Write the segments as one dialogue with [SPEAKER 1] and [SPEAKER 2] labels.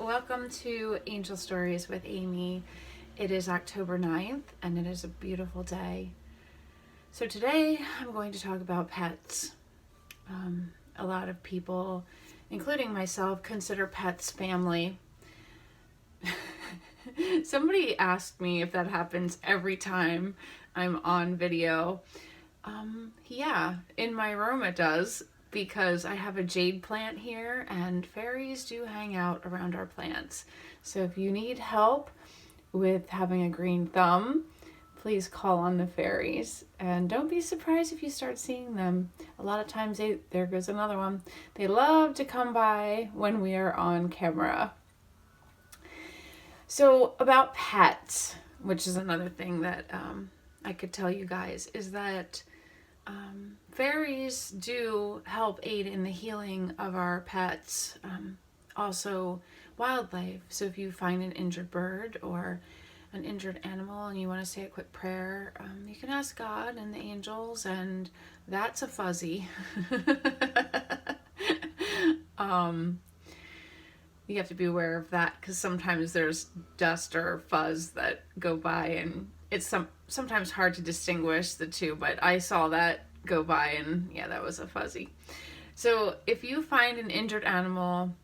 [SPEAKER 1] welcome to Angel Stories with Amy. It is October 9th and it is a beautiful day. So today I'm going to talk about pets. A lot of people, including myself, consider pets family. Somebody asked me if that happens every time I'm on video. Yeah, in my room it does, because I have a jade plant here and fairies do hang out around our plants. So if you need help with having a green thumb, please call on the fairies. And don't be surprised if you start seeing them. A lot of times, there goes another one. They love to come by when we are on camera. So about pets, which is another thing that I could tell you guys, is that fairies do help aid in the healing of our pets, also wildlife. So if you find an injured bird or an injured animal and you want to say a quick prayer, you can ask God and the angels, and that's a fuzzy. You have to be aware of that, because sometimes there's dust or fuzz that go by, and it's sometimes hard to distinguish the two, but I saw that go by, and yeah, that was a fuzzy. So if you find an injured animal,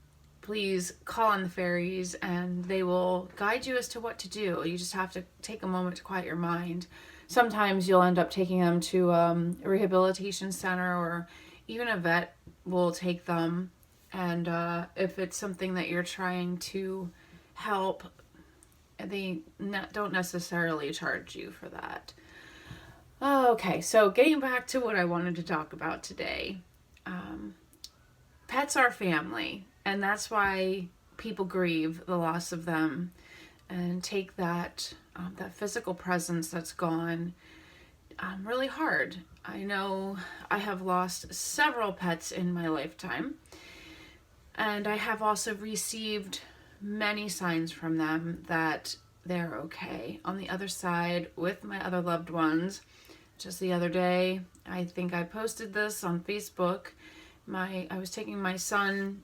[SPEAKER 1] please call on the fairies and they will guide you as to what to do. You just have to take a moment to quiet your mind. Sometimes you'll end up taking them to a rehabilitation center, or even a vet will take them. And if it's something that you're trying to help, they don't necessarily charge you for that. Okay, so getting back to what I wanted to talk about today. Pets are family, and that's why people grieve the loss of them and take that physical presence that's gone really hard. I know I have lost several pets in my lifetime, and I have also received many signs from them that they're okay. On the other side, with my other loved ones, just the other day, I think I posted this on Facebook. I was taking my son,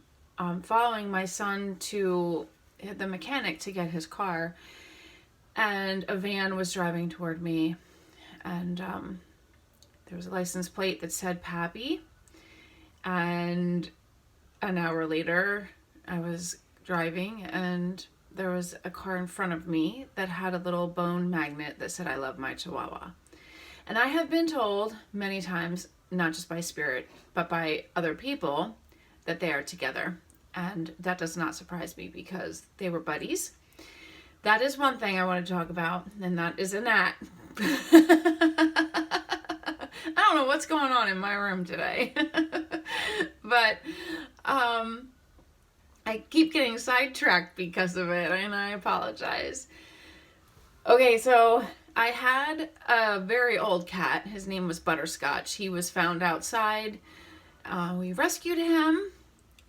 [SPEAKER 1] following my son to the mechanic to get his car, and a van was driving toward me, and there was a license plate that said Pappy, and an hour later I was driving and there was a car in front of me that had a little bone magnet that said, "I love my Chihuahua." And I have been told many times, not just by spirit, but by other people, that they are together. And that does not surprise me, because they were buddies. That is one thing I want to talk about, and that is a gnat. I don't know what's going on in my room today. But I keep getting sidetracked because of it, and I apologize. Okay, so I had a very old cat. His name was Butterscotch. He was found outside. We rescued him.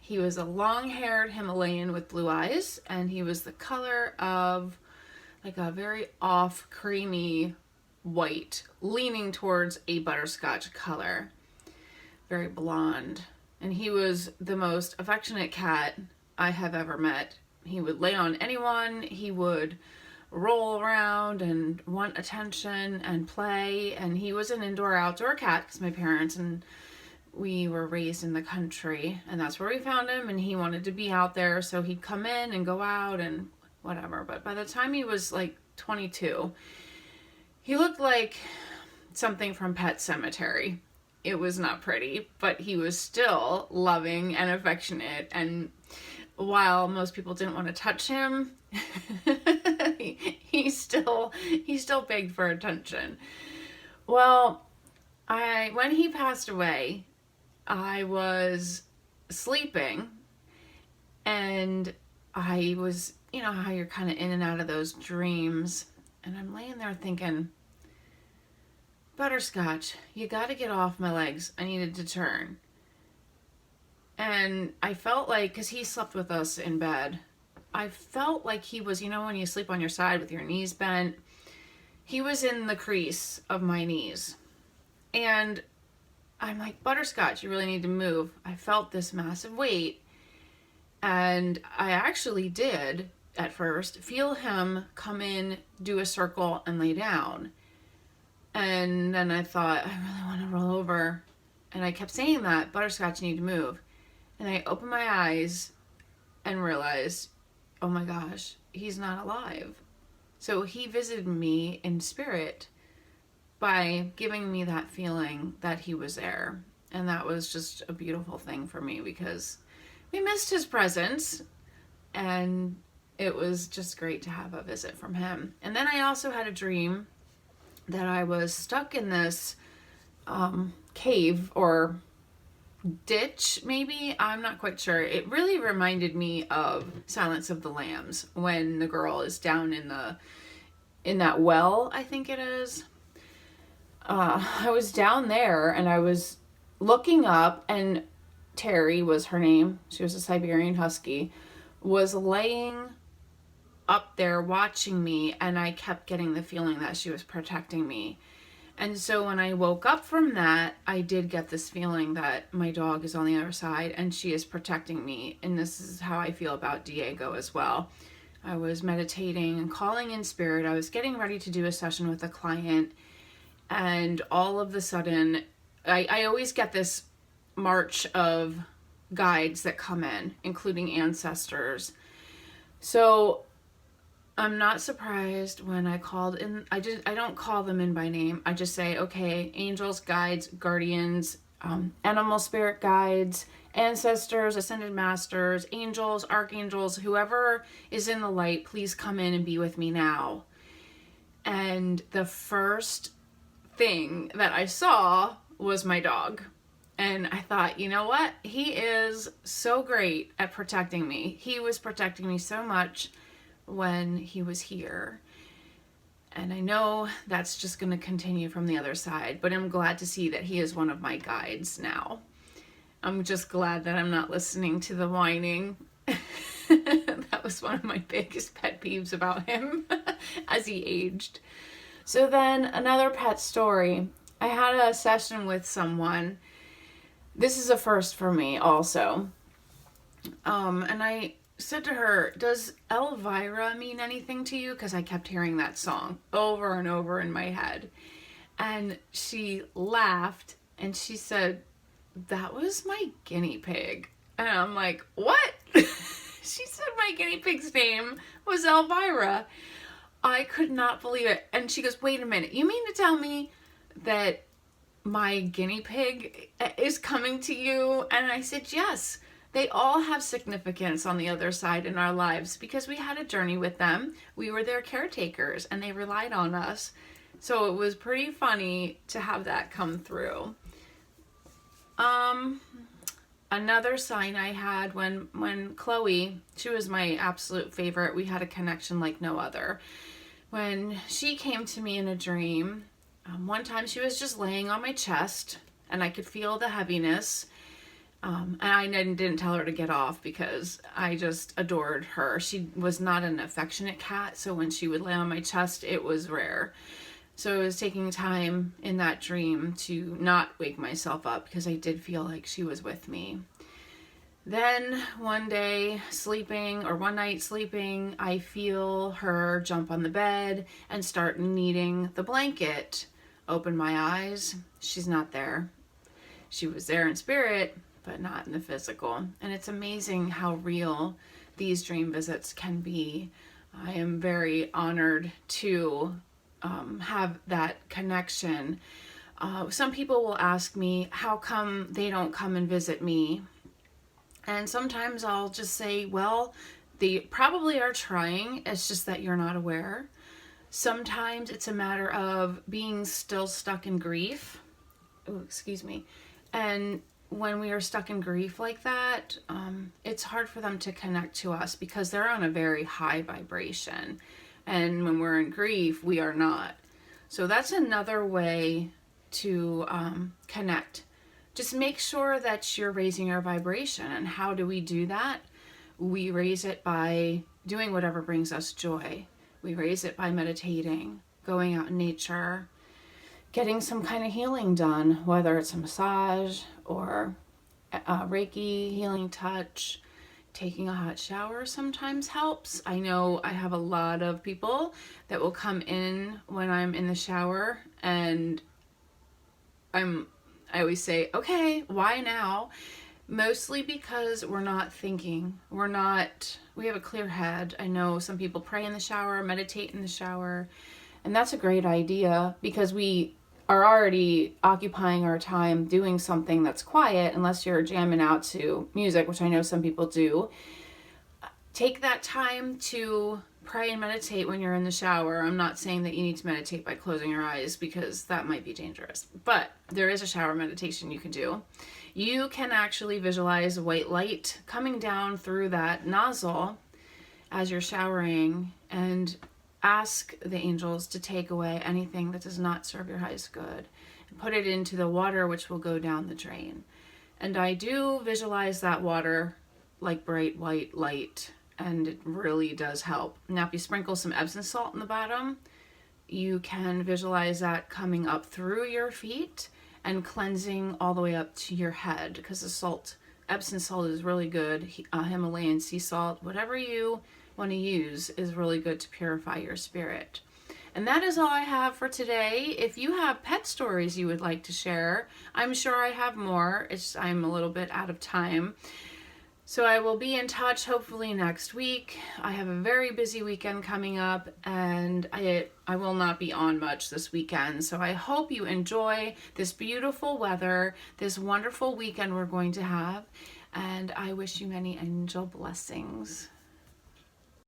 [SPEAKER 1] He was a long-haired Himalayan with blue eyes, and he was the color of like a very off creamy white, leaning towards a butterscotch color. Very blonde. And he was the most affectionate cat I have ever met. He would lay on anyone. He would roll around and want attention and play. And he was an indoor-outdoor cat, because my parents and we were raised in the country, and that's where we found him, and he wanted to be out there, so he'd come in and go out and whatever. But by the time he was like 22, he looked like something from Pet Sematary. It was not pretty, but he was still loving and affectionate, and while most people didn't want to touch him, he still begged for attention. Well, when he passed away, I was sleeping, and I was, you know how you're kind of in and out of those dreams, and I'm laying there thinking, Butterscotch, you got to get off my legs. I needed to turn. And I felt like, because he slept with us in bed, I felt like he was, you know, when you sleep on your side with your knees bent, he was in the crease of my knees. And I'm like, Butterscotch, you really need to move. I felt this massive weight, And I actually did at first feel him come in, do a circle, and lay down. And then I thought, I really want to roll over. And I kept saying that, Butterscotch, you need to move. And I opened my eyes and realized, oh my gosh, he's not alive. So he visited me in spirit by giving me that feeling that he was there. And that was just a beautiful thing for me because we missed his presence, and it was just great to have a visit from him. And then I also had a dream that I was stuck in this cave or ditch, maybe. I'm not quite sure. It really reminded me of Silence of the Lambs when the girl is down in that well, I think it is. I was down there and I was looking up, and Terry was her name. She was a Siberian Husky, was laying up there watching me, and I kept getting the feeling that she was protecting me. And so when I woke up from that, I did get this feeling that my dog is on the other side and she is protecting me. And this is how I feel about Diego as well. I was meditating and calling in spirit. I was getting ready to do a session with a client, and all of a sudden, I always get this march of guides that come in, including ancestors. So I'm not surprised when I called in. I don't call them in by name. I just say, okay, angels, guides, guardians, animal spirit guides, ancestors, ascended masters, angels, archangels, whoever is in the light, please come in and be with me now. And the first thing that I saw was my dog. And I thought, you know what? He is so great at protecting me. He was protecting me so much when he was here. And I know that's just going to continue from the other side, but I'm glad to see that he is one of my guides now. I'm just glad that I'm not listening to the whining. That was one of my biggest pet peeves about him as he aged. So then another pet story. I had a session with someone. This is a first for me also. And I said to her, does Elvira mean anything to you? Because I kept hearing that song over and over in my head. And she laughed and she said, that was my guinea pig. And I'm like, what? She said my guinea pig's name was Elvira. I could not believe it. And she goes, wait a minute, you mean to tell me that my guinea pig is coming to you? And I said, yes. They all have significance on the other side in our lives because we had a journey with them. We were their caretakers and they relied on us. So it was pretty funny to have that come through. Another sign I had when Chloe, she was my absolute favorite. We had a connection like no other. When she came to me in a dream, one time she was just laying on my chest and I could feel the heaviness. And I didn't tell her to get off because I just adored her. She was not an affectionate cat, so when she would lay on my chest, it was rare. So I was taking time in that dream to not wake myself up because I did feel like she was with me. Then one night sleeping, I feel her jump on the bed and start kneading the blanket. Open my eyes, she's not there. She was there in spirit, but not in the physical. And it's amazing how real these dream visits can be. I am very honored to have that connection. Some people will ask me, how come they don't come and visit me? And sometimes I'll just say, well, they probably are trying. It's just that you're not aware. Sometimes it's a matter of being still stuck in grief. Oh, excuse me. And when we are stuck in grief like that, it's hard for them to connect to us because they're on a very high vibration. And when we're in grief, we are not. So that's another way to connect. Just make sure that you're raising your vibration. And how do we do that? We raise it by doing whatever brings us joy. We raise it by meditating, going out in nature, getting some kind of healing done, whether it's a massage or a Reiki healing touch, taking a hot shower sometimes helps. I know I have a lot of people that will come in when I'm in the shower, and I always say, okay, why now? Mostly because we're not thinking. We have a clear head. I know some people pray in the shower, meditate in the shower, and that's a great idea because we are already occupying our time doing something that's quiet, unless you're jamming out to music, which I know some people do. Take that time to pray and meditate when you're in the shower. I'm not saying that you need to meditate by closing your eyes because that might be dangerous, but there is a shower meditation you can do. You can actually visualize a white light coming down through that nozzle as you're showering and ask the angels to take away anything that does not serve your highest good and put it into the water, which will go down the drain. And I do visualize that water like bright white light, and it really does help. Now, if you sprinkle some Epsom salt in the bottom, you can visualize that coming up through your feet and cleansing all the way up to your head, because the salt, Epsom salt, is really good. Himalayan sea salt, whatever you want to use, is really good to purify your spirit. And that is all I have for today. If you have pet stories you would like to share, I'm sure I have more. I'm a little bit out of time. So I will be in touch hopefully next week. I have a very busy weekend coming up, and I will not be on much this weekend. So I hope you enjoy this beautiful weather, this wonderful weekend we're going to have, and I wish you many angel blessings.